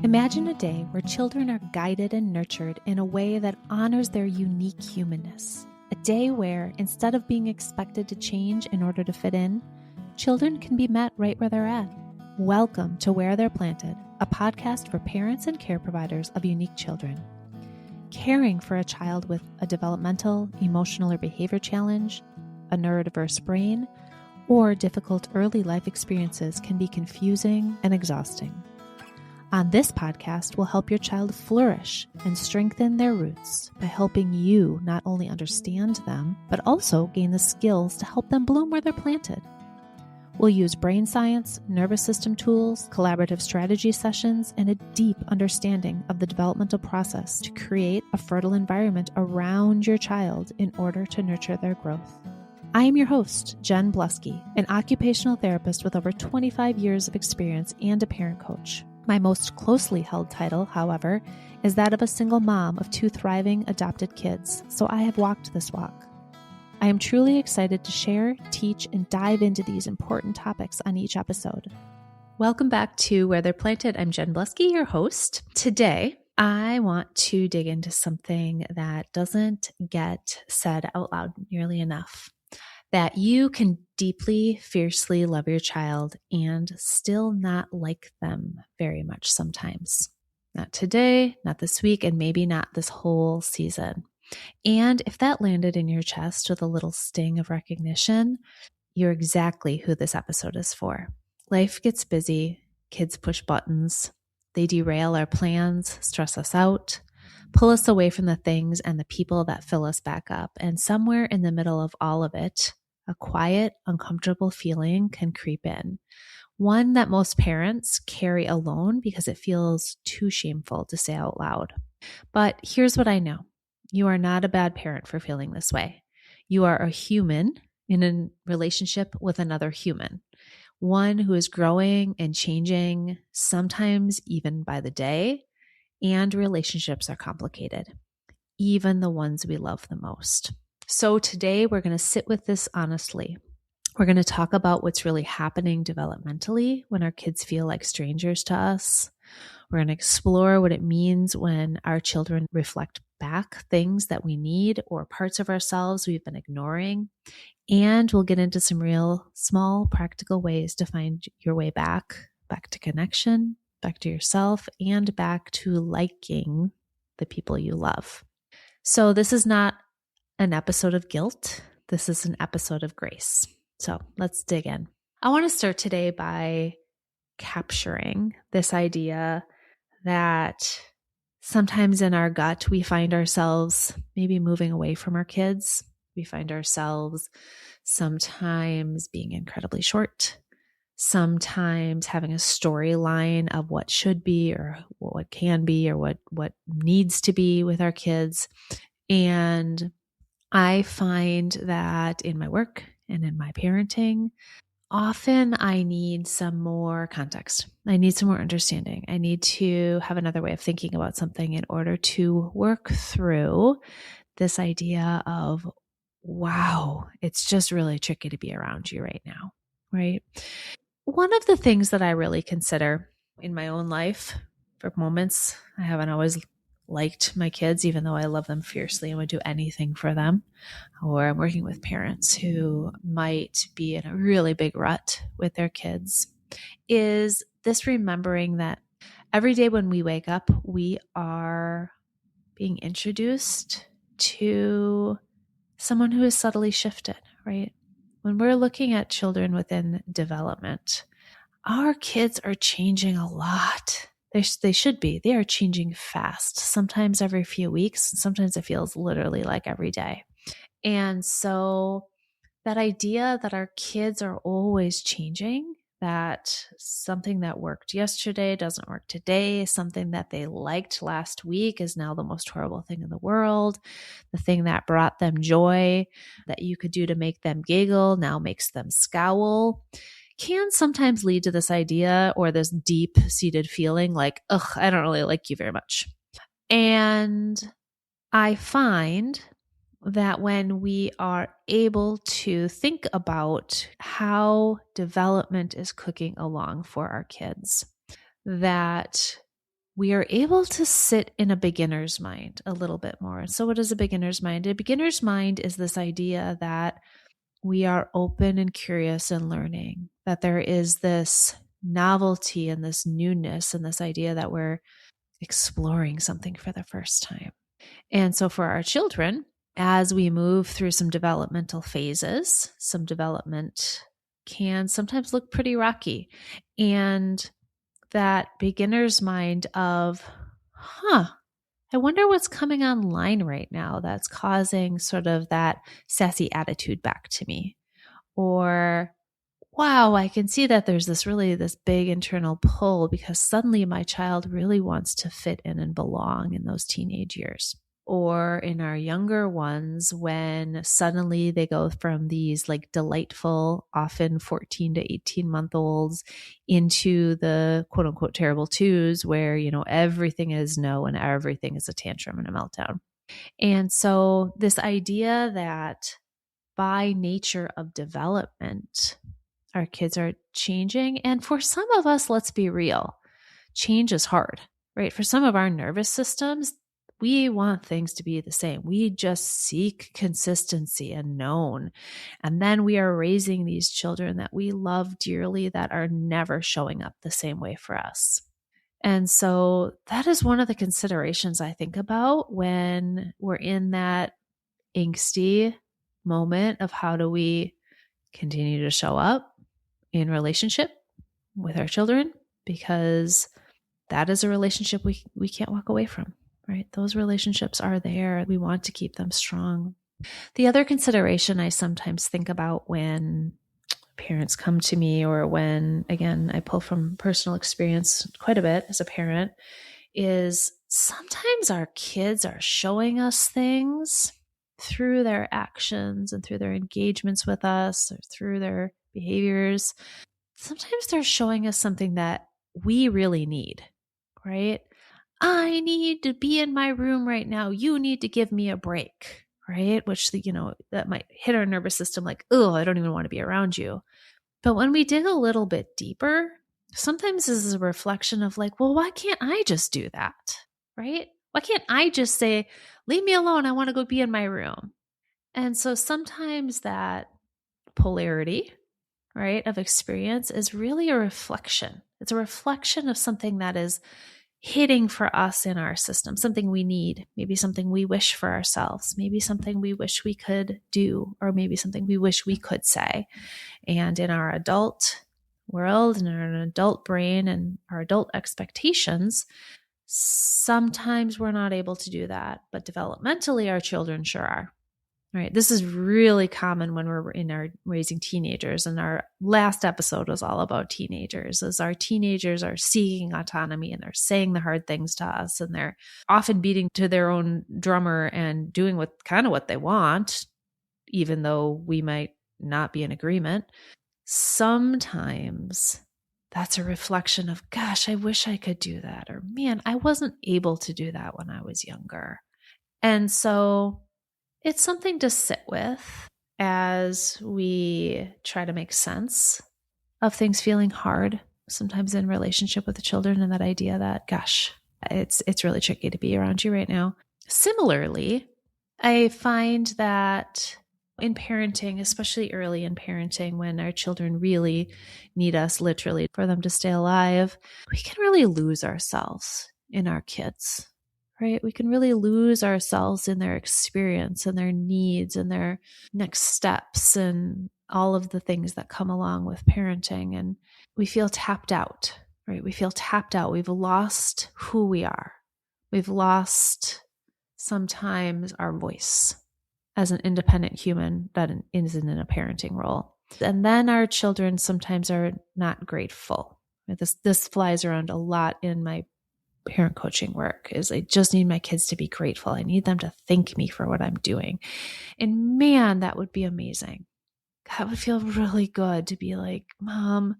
Imagine a day where children are guided and nurtured in a way that honors their unique humanness. A day where, instead of being expected to change in order to fit in, children can be met right where they're at. Welcome to Where They're Planted, a podcast for parents and care providers of unique children. Caring for a child with a developmental, emotional, or behavior challenge, a neurodiverse brain, or difficult early life experiences can be confusing and exhausting. On this podcast, we'll help your child flourish and strengthen their roots by helping you not only understand them, but also gain the skills to help them bloom where they're planted. We'll use brain science, nervous system tools, collaborative strategy sessions, and a deep understanding of the developmental process to create a fertile environment around your child in order to nurture their growth. I am your host, Jen Bluske, an occupational therapist with over 25 years of experience and a parent coach. My most closely held title, however, is that of a single mom of 2 thriving adopted kids, so I have walked this walk. I am truly excited to share, teach, and dive into these important topics on each episode. Welcome back to Where They're Planted. I'm Jen Bluske, your host. Today, I want to dig into something that doesn't get said out loud nearly enough. That you can deeply, fiercely love your child and still not like them very much sometimes. Not today, not this week, and maybe not this whole season. And if that landed in your chest with a little sting of recognition, you're exactly who this episode is for. Life gets busy, kids push buttons, they derail our plans, stress us out, pull us away from the things and the people that fill us back up. And somewhere in the middle of all of it, a quiet, uncomfortable feeling can creep in. One that most parents carry alone because it feels too shameful to say out loud. But here's what I know. You are not a bad parent for feeling this way. You are a human in a relationship with another human. One who is growing and changing, sometimes even by the day, and relationships are complicated, even the ones we love the most. So today we're going to sit with this honestly. We're going to talk about what's really happening developmentally when our kids feel like strangers to us. We're going to explore what it means when our children reflect back things that we need or parts of ourselves we've been ignoring. And we'll get into some real small practical ways to find your way back to connection, back to yourself, and back to liking the people you love. So this is not an episode of guilt. This is an episode of grace. So let's dig in. I want to start today by capturing this idea that sometimes in our gut, we find ourselves maybe moving away from our kids. We find ourselves sometimes being incredibly short, sometimes having a storyline of what should be or what can be or what needs to be with our kids. And I find that in my work and in my parenting, often I need some more context. I need some more understanding. I need to have another way of thinking about something in order to work through this idea of, wow, it's just really tricky to be around you right now, right? One of the things that I really consider in my own life for moments, I haven't always liked my kids, even though I love them fiercely and would do anything for them, or I'm working with parents who might be in a really big rut with their kids, is this remembering that every day when we wake up, we are being introduced to someone who is subtly shifted, right? When we're looking at children within development, our kids are changing a lot. They should be. They are changing fast, sometimes every few weeks. Sometimes it feels literally like every day. And so that idea that our kids are always changing, that something that worked yesterday doesn't work today, something that they liked last week is now the most horrible thing in the world, the thing that brought them joy that you could do to make them giggle now makes them scowl, can sometimes lead to this idea or this deep-seated feeling like, ugh, I don't really like you very much. And I find that when we are able to think about how development is cooking along for our kids, that we are able to sit in a beginner's mind a little bit more. So what is a beginner's mind? A beginner's mind is this idea that we are open and curious and learning, that there is this novelty and this newness and this idea that we're exploring something for the first time. And so for our children, as we move through some developmental phases, some development can sometimes look pretty rocky. And that beginner's mind of, I wonder what's coming online right now that's causing sort of that sassy attitude back to me. Or, wow, I can see that there's this big internal pull because suddenly my child really wants to fit in and belong in those teenage years. Or in our younger ones, when suddenly they go from these like delightful, often 14 to 18-month-olds into the quote unquote terrible twos where, everything is no and everything is a tantrum and a meltdown. And so this idea that by nature of development, our kids are changing. And for some of us, let's be real, change is hard, right? For some of our nervous systems, we want things to be the same. We just seek consistency and known. And then we are raising these children that we love dearly that are never showing up the same way for us. And so that is one of the considerations I think about when we're in that angsty moment of how do we continue to show up in relationship with our children, because that is a relationship we can't walk away from, right? Those relationships are there. We want to keep them strong. The other consideration I sometimes think about when parents come to me, or when, again, I pull from personal experience quite a bit as a parent, is sometimes our kids are showing us things through their actions and through their engagements with us or through their behaviors. Sometimes they're showing us something that we really need, right? I need to be in my room right now. You need to give me a break, right? Which, that might hit our nervous system like, oh, I don't even want to be around you. But when we dig a little bit deeper, sometimes this is a reflection of like, well, why can't I just do that, right? Why can't I just say, leave me alone, I want to go be in my room? And so sometimes that polarity, right, of experience is really a reflection. It's a reflection of something that is hitting for us in our system, something we need, maybe something we wish for ourselves, maybe something we wish we could do, or maybe something we wish we could say. And in our adult world and in our adult brain and our adult expectations, sometimes we're not able to do that, but developmentally our children sure are. Right. This is really common when we're in our raising teenagers. And our last episode was all about teenagers, as our teenagers are seeking autonomy and they're saying the hard things to us, and they're often beating to their own drummer and doing what they want, even though we might not be in agreement. Sometimes that's a reflection of, gosh, I wish I could do that. Or, man, I wasn't able to do that when I was younger. And so it's something to sit with as we try to make sense of things feeling hard, sometimes in relationship with the children, and that idea that, gosh, it's really tricky to be around you right now. Similarly, I find that in parenting, especially early in parenting, when our children really need us literally for them to stay alive, we can really lose ourselves in our kids. Right? We can really lose ourselves in their experience and their needs and their next steps and all of the things that come along with parenting. And we feel tapped out, right? We feel tapped out. We've lost who we are. We've lost sometimes our voice as an independent human that isn't in a parenting role. And then our children sometimes are not grateful. This flies around a lot in my parent coaching work, is I just need my kids to be grateful. I need them to thank me for what I'm doing. And man, that would be amazing. That would feel really good to be like, Mom,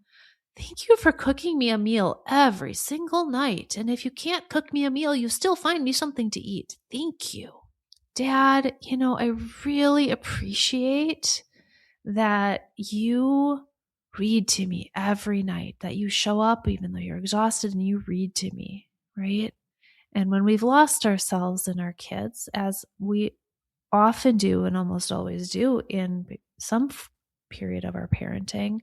thank you for cooking me a meal every single night. And if you can't cook me a meal, you still find me something to eat. Thank you. Dad, I really appreciate that you read to me every night, that you show up even though you're exhausted and you read to me. right? And when we've lost ourselves in our kids, as we often do and almost always do in some period of our parenting,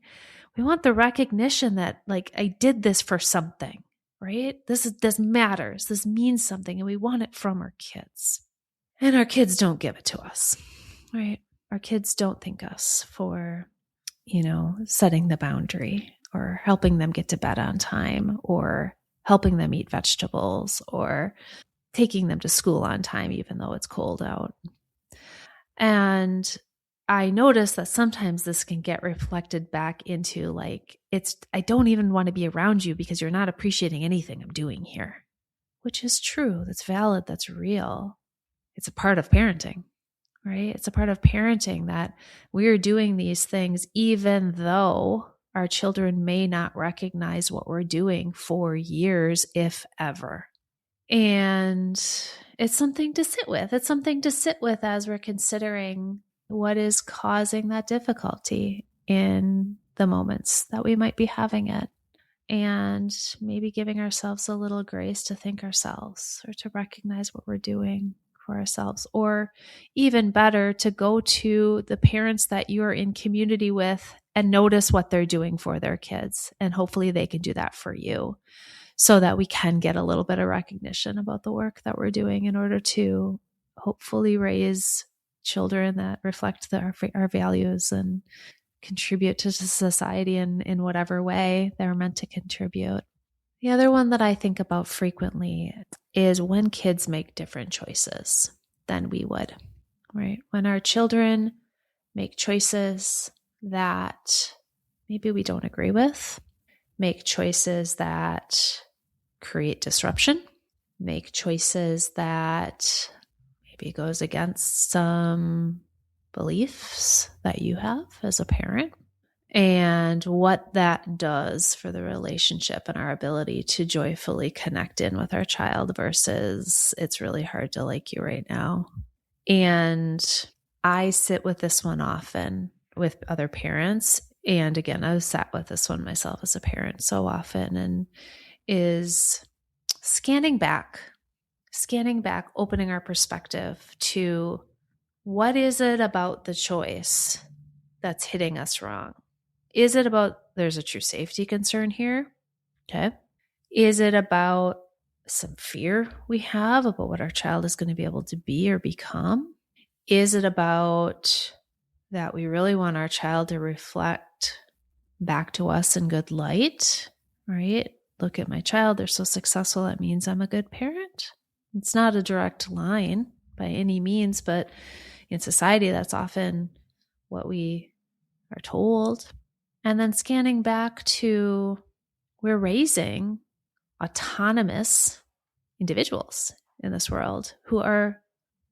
we want the recognition that, like, I did this for something, right? This matters. This means something, and we want it from our kids. And our kids don't give it to us, right? Our kids don't thank us for, setting the boundary or helping them get to bed on time or helping them eat vegetables or taking them to school on time, even though it's cold out. And I notice that sometimes this can get reflected back into I don't even want to be around you because you're not appreciating anything I'm doing here, which is true. That's valid. That's real. It's a part of parenting, right? It's a part of parenting that we're doing these things even though our children may not recognize what we're doing for years, if ever. And it's something to sit with. It's something to sit with as we're considering what is causing that difficulty in the moments that we might be having it. And maybe giving ourselves a little grace to thank ourselves or to recognize what we're doing for ourselves. Or even better, to go to the parents that you are in community with and notice what they're doing for their kids. And hopefully they can do that for you, so that we can get a little bit of recognition about the work that we're doing in order to hopefully raise children that reflect our values and contribute to society in whatever way they're meant to contribute. The other one that I think about frequently is when kids make different choices than we would, right? When our children make choices that maybe we don't agree with, make choices that create disruption, make choices that maybe goes against some beliefs that you have as a parent, and what that does for the relationship and our ability to joyfully connect in with our child versus it's really hard to like you right now. And I sit with this one often with other parents. And again, I've sat with this one myself as a parent so often, and is scanning back, opening our perspective to what is it about the choice that's hitting us wrong? Is it about there's a true safety concern here? Okay. Is it about some fear we have about what our child is going to be able to be or become? Is it about that we really want our child to reflect back to us in good light, right? Look at my child, they're so successful, that means I'm a good parent. It's not a direct line by any means, but in society, that's often what we are told. And then scanning back to, we're raising autonomous individuals in this world who are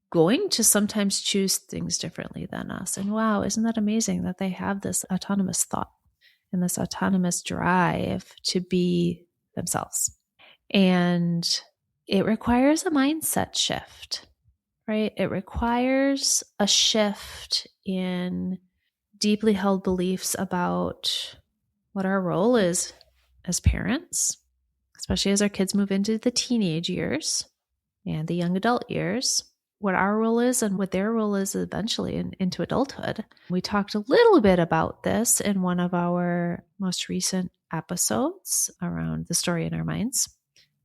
going to sometimes choose things differently than us. And wow, isn't that amazing that they have this autonomous thought and this autonomous drive to be themselves. And it requires a mindset shift, right? It requires a shift in deeply held beliefs about what our role is as parents, especially as our kids move into the teenage years and the young adult years, what our role is and what their role is eventually into adulthood. We talked a little bit about this in one of our most recent episodes around the story in our minds,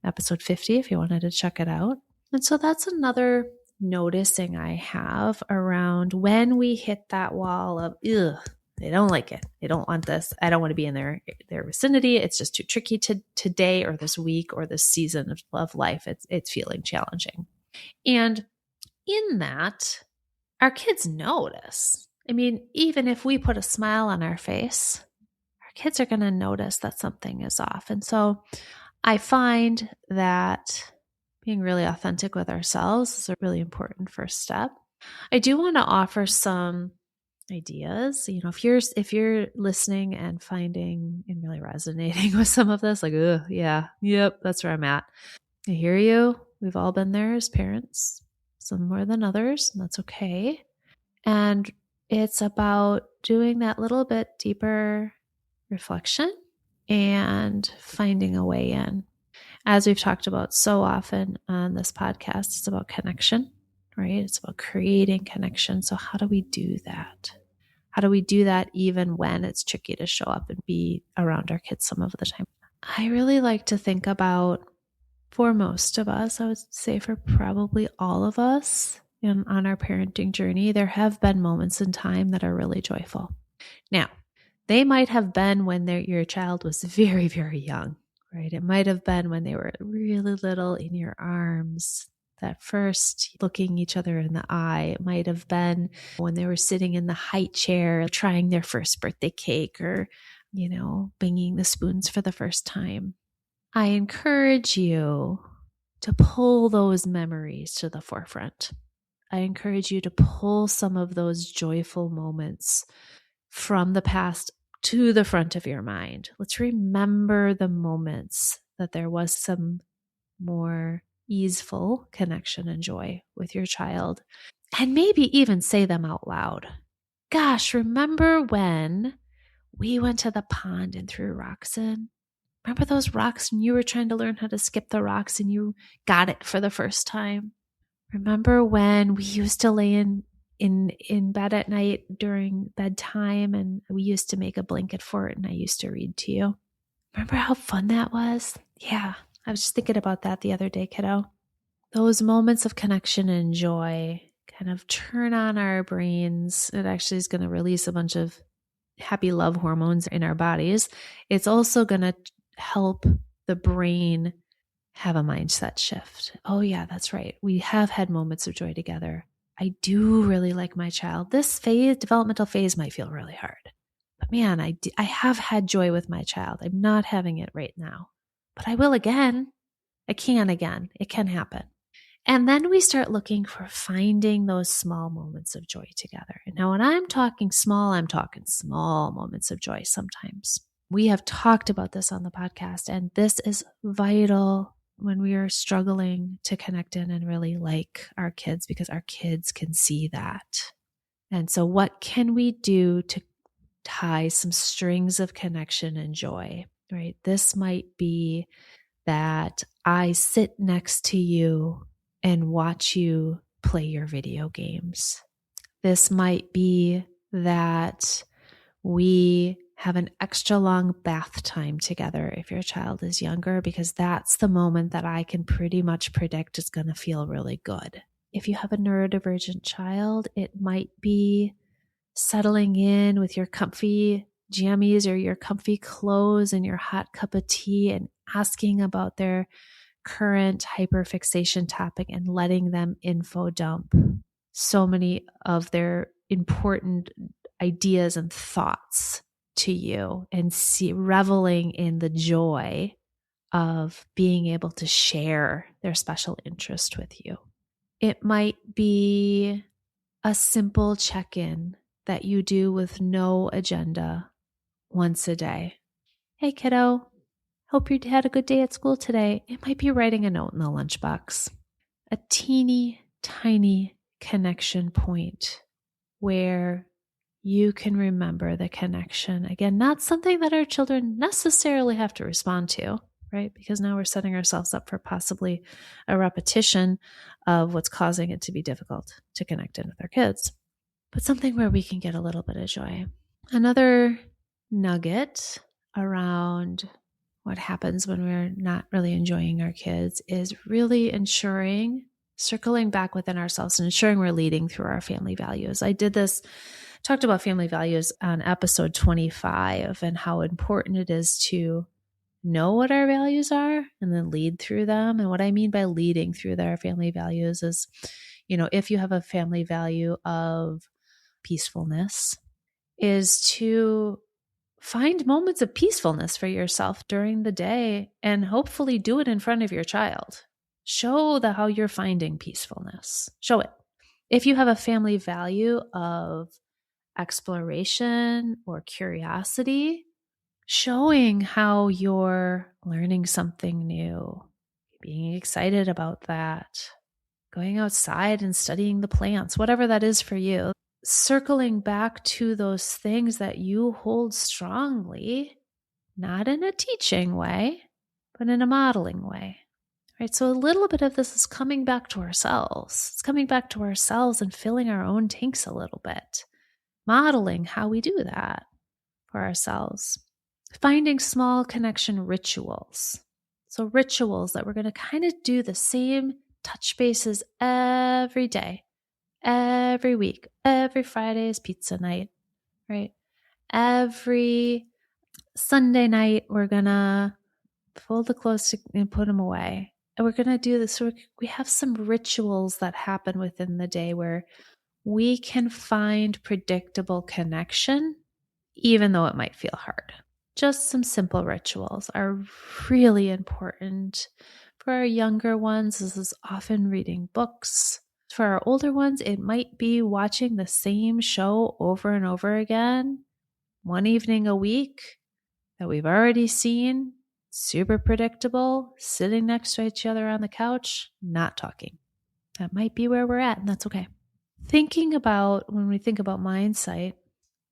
episode 50, if you wanted to check it out. And so that's another noticing I have around when we hit that wall of, ugh, they don't like it. They don't want this. I don't want to be in their vicinity. It's just too tricky today or this week or this season of life. It's feeling challenging. And in that, our kids notice. I mean, even if we put a smile on our face, our kids are going to notice that something is off. And so I find that being really authentic with ourselves is a really important first step. I do want to offer some ideas. If you're listening and finding and really resonating with some of this, like, oh yeah, yep, that's where I'm at. I hear you. We've all been there as parents, some more than others, and that's okay. And it's about doing that little bit deeper reflection and finding a way in. As we've talked about so often on this podcast, it's about connection, right? It's about creating connection. So how do we do that? How do we do that even when it's tricky to show up and be around our kids some of the time? I really like to think about, for most of us, I would say for probably all of us on our parenting journey, there have been moments in time that are really joyful. Now, they might have been when your child was very, very young, right? It might have been when they were really little in your arms, that first looking each other in the eye. It might have been when they were sitting in the high chair, trying their first birthday cake or, banging the spoons for the first time. I encourage you to pull those memories to the forefront. I encourage you to pull some of those joyful moments from the past to the front of your mind. Let's remember the moments that there was some more easeful connection and joy with your child. And maybe even say them out loud. Gosh, remember when we went to the pond and threw rocks in? Remember those rocks when you were trying to learn how to skip the rocks and you got it for the first time? Remember when we used to lay in bed at night during bedtime and we used to make a blanket for it and I used to read to you? Remember how fun that was? Yeah, I was just thinking about that the other day, kiddo. Those moments of connection and joy kind of turn on our brains. It actually is going to release a bunch of happy love hormones in our bodies. It's also going to help the brain have a mindset shift. Oh yeah, that's right. We have had moments of joy together. I do really like my child. This developmental phase might feel really hard, but man, I have had joy with my child. I'm not having it right now, but I will again. I can again. It can happen. And then we start looking for finding those small moments of joy together. And now when I'm talking small moments of joy sometimes. We have talked about this on the podcast, and this is vital when we are struggling to connect in and really like our kids, because our kids can see that. And so what can we do to tie some strings of connection and joy, right? This might be that I sit next to you and watch you play your video games. This might be that we have an extra long bath time together if your child is younger, because that's the moment that I can pretty much predict is going to feel really good. If you have a neurodivergent child, it might be settling in with your comfy jammies or your comfy clothes and your hot cup of tea and asking about their current hyperfixation topic and letting them info dump so many of their important ideas and thoughts to you, and reveling in the joy of being able to share their special interest with you. It might be a simple check-in that you do with no agenda once a day. Hey kiddo, hope you had a good day at school today. It might be writing a note in the lunchbox. A teeny tiny connection point where you can remember the connection. Again, not something that our children necessarily have to respond to, right? Because now we're setting ourselves up for possibly a repetition of what's causing it to be difficult to connect in with our kids. But something where we can get a little bit of joy. Another nugget around what happens when we're not really enjoying our kids is really circling back within ourselves and ensuring we're leading through our family values. I talked about family values on episode 25 and how important it is to know what our values are and then lead through them. And what I mean by leading through their family values is, if you have a family value of peacefulness, is to find moments of peacefulness for yourself during the day and hopefully do it in front of your child. Show how you're finding peacefulness. Show it. If you have a family value of exploration or curiosity, showing how you're learning something new, being excited about that, going outside and studying the plants, whatever that is for you. Circling back to those things that you hold strongly, not in a teaching way, but in a modeling way. right? So a little bit of this is coming back to ourselves. It's coming back to ourselves and filling our own tanks a little bit, modeling how we do that for ourselves. Finding small connection rituals. So rituals that we're going to kind of do the same touch bases every day, every week. Every Friday is pizza night, right? Every Sunday night, we're going to fold the clothes and put them away. And we're going to do this. So we have some rituals that happen within the day where we can find predictable connection, even though it might feel hard. Just some simple rituals are really important. For our younger ones, this is often reading books. For our older ones, it might be watching the same show over and over again, one evening a week that we've already seen, super predictable, sitting next to each other on the couch, not talking. That might be where we're at, and that's okay. Thinking about, when we think about mindset,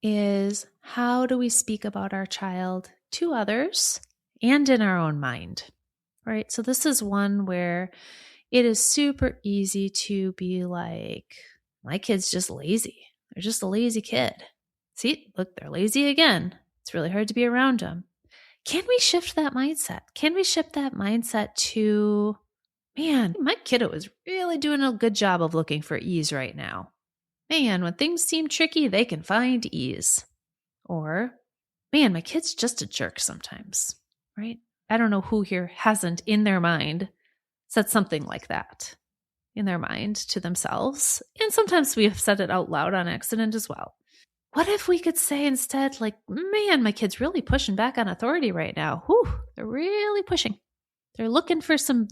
is how do we speak about our child to others and in our own mind, right? So this is one where it is super easy to be like, my kid's just lazy. They're just a lazy kid. See, look, they're lazy again. It's really hard to be around them. Can we shift that mindset? Can we shift that mindset to, man, my kiddo is really doing a good job of looking for ease right now. Man, when things seem tricky, they can find ease. Or, man, my kid's just a jerk sometimes, right? I don't know who here hasn't in their mind said something like that in their mind to themselves. And sometimes we have said it out loud on accident as well. What if we could say instead, like, man, my kid's really pushing back on authority right now. Whew, they're really pushing. They're looking for some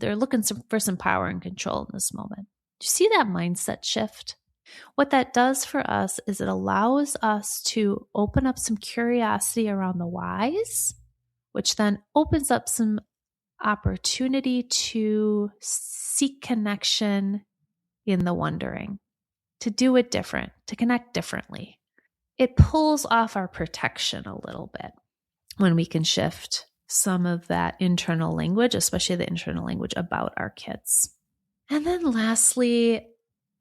power and control in this moment. Do you see that mindset shift? What that does for us is it allows us to open up some curiosity around the whys, which then opens up some opportunity to seek connection in the wondering, to do it different, to connect differently. It pulls off our protection a little bit when we can shift some of that internal language, especially the internal language about our kids. And then lastly,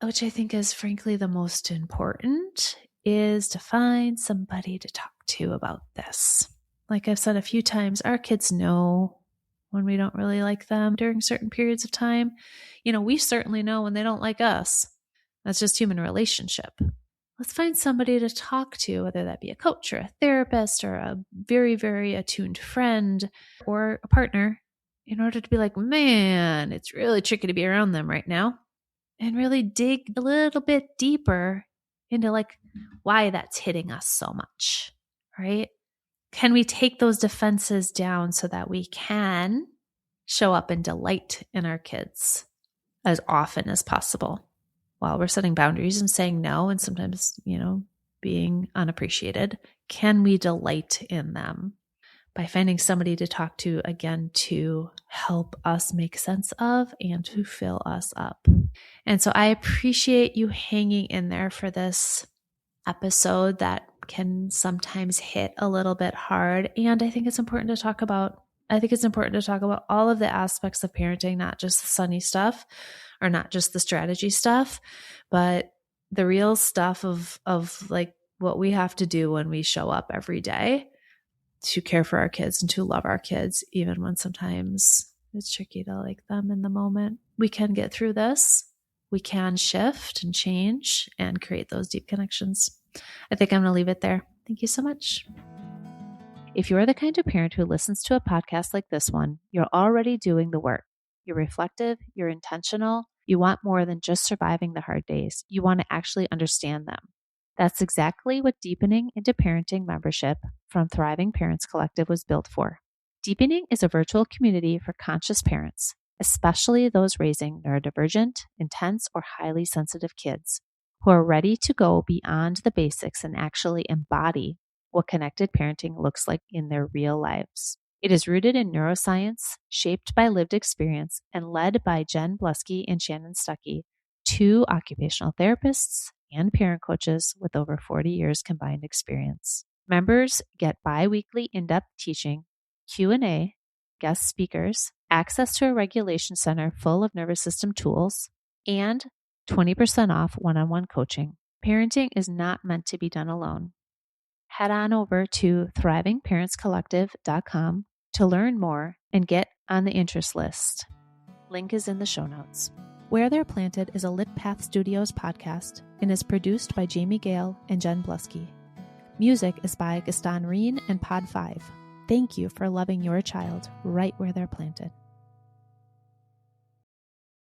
which I think is frankly the most important, is to find somebody to talk to about this. Like I've said a few times, our kids know when we don't really like them during certain periods of time. We certainly know when they don't like us. That's just human relationship. Let's find somebody to talk to, whether that be a coach or a therapist or a very, very attuned friend or a partner, in order to be like, man, it's really tricky to be around them right now. And really dig a little bit deeper into like why that's hitting us so much, right? Can we take those defenses down so that we can show up and delight in our kids as often as possible while we're setting boundaries and saying no and sometimes, being unappreciated? Can we delight in them by finding somebody to talk to, again, to help us make sense of and to fill us up? And so I appreciate you hanging in there for this episode that can sometimes hit a little bit hard. And I think it's important to talk about. I think it's important to talk about all of the aspects of parenting, not just the sunny stuff or not just the strategy stuff, but the real stuff of like what we have to do when we show up every day to care for our kids and to love our kids, even when sometimes it's tricky to like them in the moment. We can get through this. We can shift and change and create those deep connections. I think I'm going to leave it there. Thank you so much. If you're the kind of parent who listens to a podcast like this one, you're already doing the work. You're reflective, you're intentional, you want more than just surviving the hard days. You want to actually understand them. That's exactly what Deepening into Parenting membership from Thriving Parents Collective was built for. Deepening is a virtual community for conscious parents, especially those raising neurodivergent, intense, or highly sensitive kids who are ready to go beyond the basics and actually embody what connected parenting looks like in their real lives. It is rooted in neuroscience, shaped by lived experience, and led by Jen Bluske and Shannon Stuckey, two occupational therapists and parent coaches with over 40 years combined experience. Members get bi-weekly in-depth teaching, Q&A, guest speakers, access to a regulation center full of nervous system tools, and 20% off one-on-one coaching. Parenting is not meant to be done alone. Head on over to thrivingparentscollective.com to learn more and get on the interest list. Link is in the show notes. Where They're Planted is a Lit Path Studios podcast and is produced by Jamie Gale and Jen Bluske. Music is by Gaston Reen and Pod 5. Thank you for loving your child right where they're planted.